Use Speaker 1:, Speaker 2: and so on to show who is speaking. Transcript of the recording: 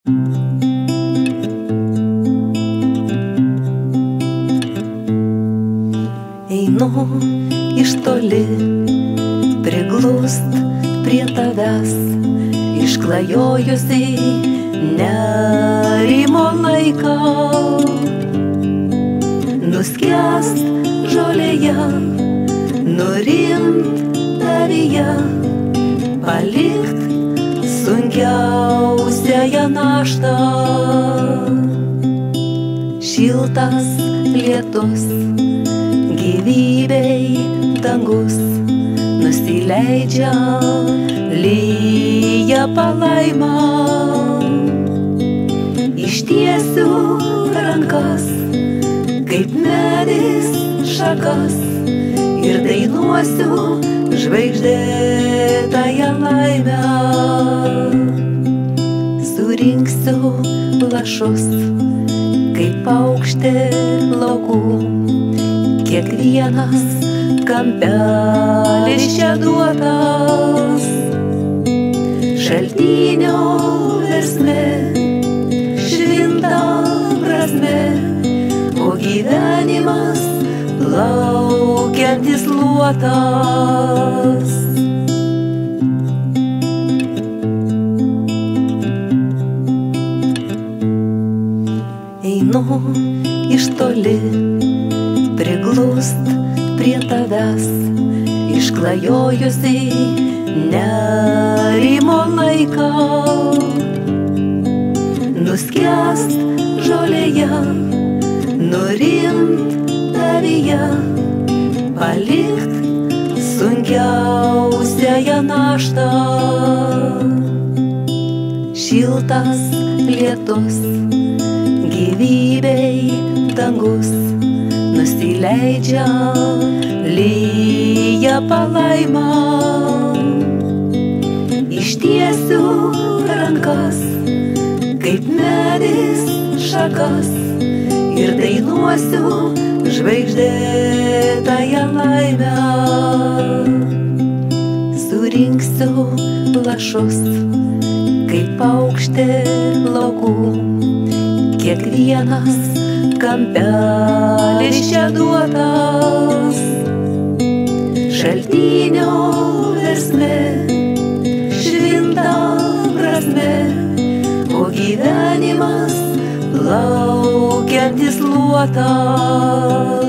Speaker 1: Einu iš toli, priglust prie tavęs, išklajojusiai nerimo laiką. Nuskęst žolėje, nurimt tavyje, palikt sunkiausiąją naštą. Šiltas lietus, gyvybei dangus, nusileidžia, lyja palaima. Ištiesiu rankas, kaip medis šakas, ir dainuosiu žvaigždėtąją laimę. Surinksiu lašus, kaip paukštė laukų, kiekvienas kampelis čia duotas. Šaltinio versmė, švinta prasmė, o gyvenimas plaukiantis luotas. Einu iš toli, priglust prie tavęs, išklajojusiai nerimo laiką. Nuskęst žolėje, nurimt tavyje, palikt sunkiausiąją naštą. Šiltas lietus, gyvybei dangus, nusileidžia, lyja palaima. Ištiesiu rankas, kaip medis šakas, ir dainuosiu žvaigždėtąją laimę. Surinksiu lašus, kaip paukštė laukų, kiekvienas kampelis čia duotas. Šaltinio versmė, švinta prasmė, o gyvenimas plaukiantis luotas.